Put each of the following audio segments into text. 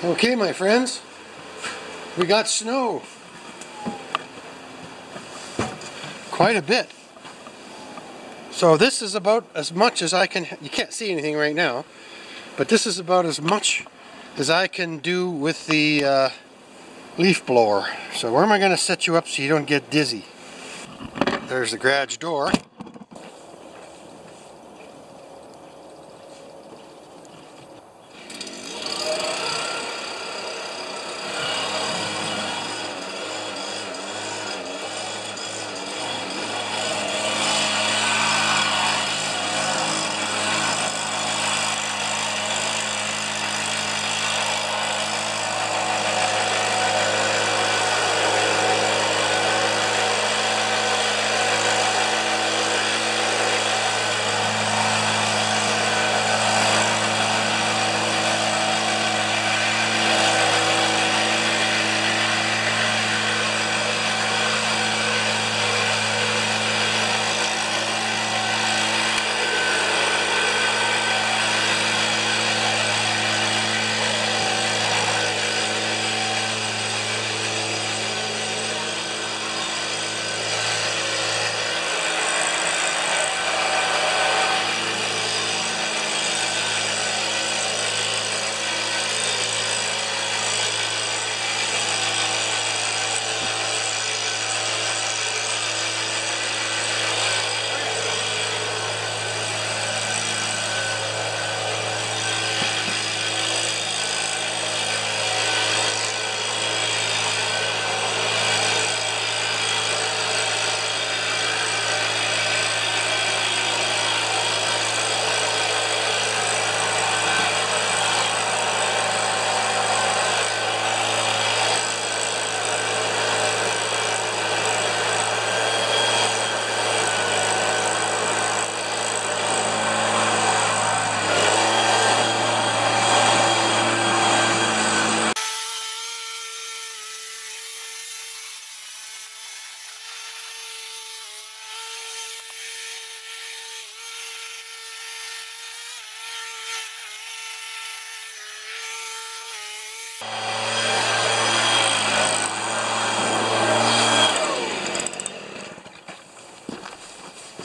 Okay, my friends, we got snow. Quite a bit. So this is about as much as I can, you can't see anything right now, but this is about as much as I can do with the leaf blower. So where am I going to set you up so you don't get dizzy? There's the garage door.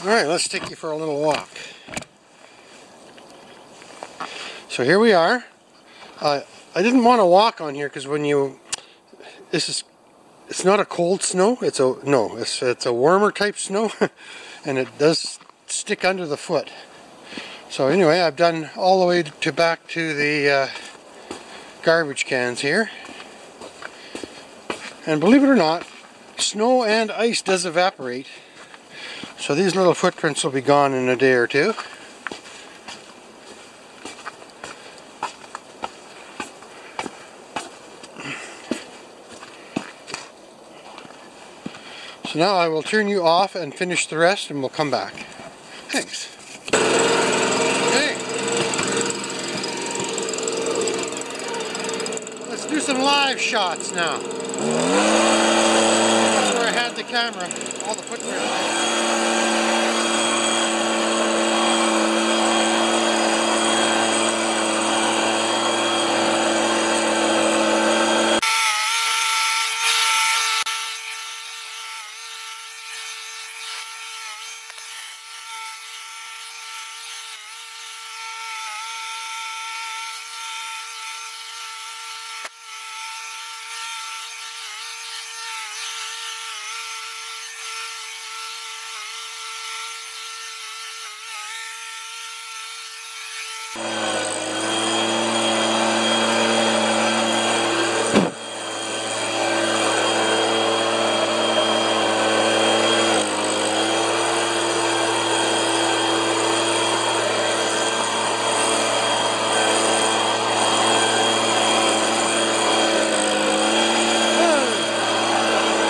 Alright, let's take you for a little walk. So here we are. I didn't want to walk on here because when you, it's not a cold snow, it's a warmer type snow and it does stick under the foot. So anyway, I've done all the way to back to the garbage cans here. And believe it or not, snow and ice does evaporate. So these little footprints will be gone in a day or two. So now I will turn you off and finish the rest and we'll come back. Thanks. Okay. Let's do some live shots now. That's where I had the camera, all the footprints.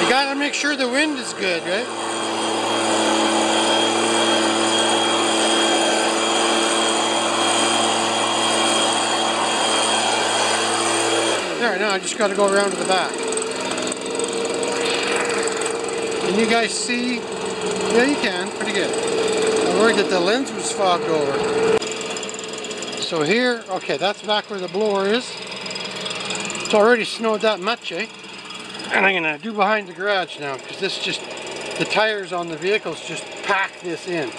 You gotta make sure the wind is good, right? There, now I just gotta go around to the back. Can you guys see? Yeah, you can, pretty good. I worried that the lens was fogged over. So here, okay, that's back where the blower is. It's already snowed that much, eh? And I'm gonna do behind the garage now, because this just, the tires on the vehicles just pack this in.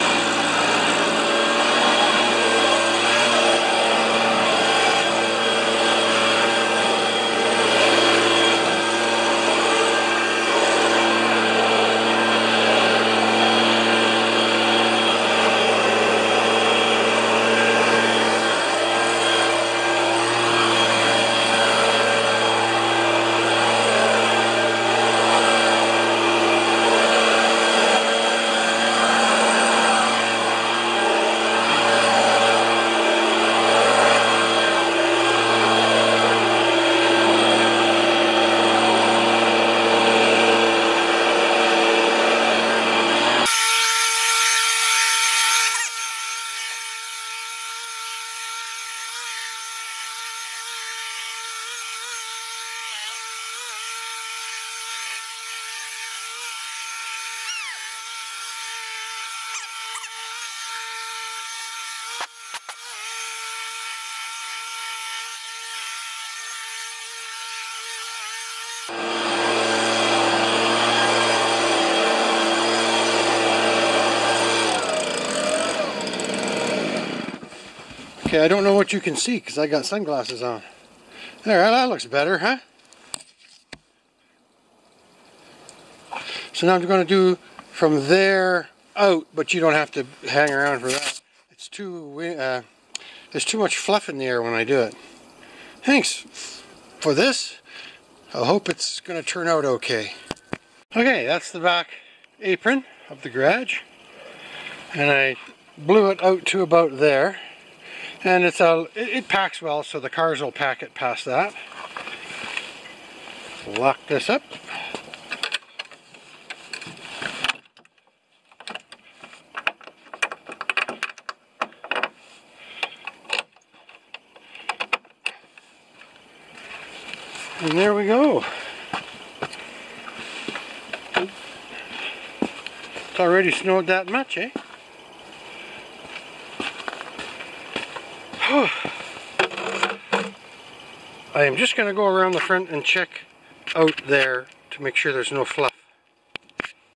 Okay, I don't know what you can see because I got sunglasses on. There, that looks better, huh? So now I'm going to do from there out, but you don't have to hang around for that. It's there's too much fluff in the air when I do it. Thanks for this. I hope it's going to turn out okay. Okay, that's the back apron of the garage. And I blew it out to about there. And it packs well, so the cars will pack it past that. Lock this up. And there we go. It's already snowed that much, eh? I am just going to go around the front and check out there to make sure there's no fluff.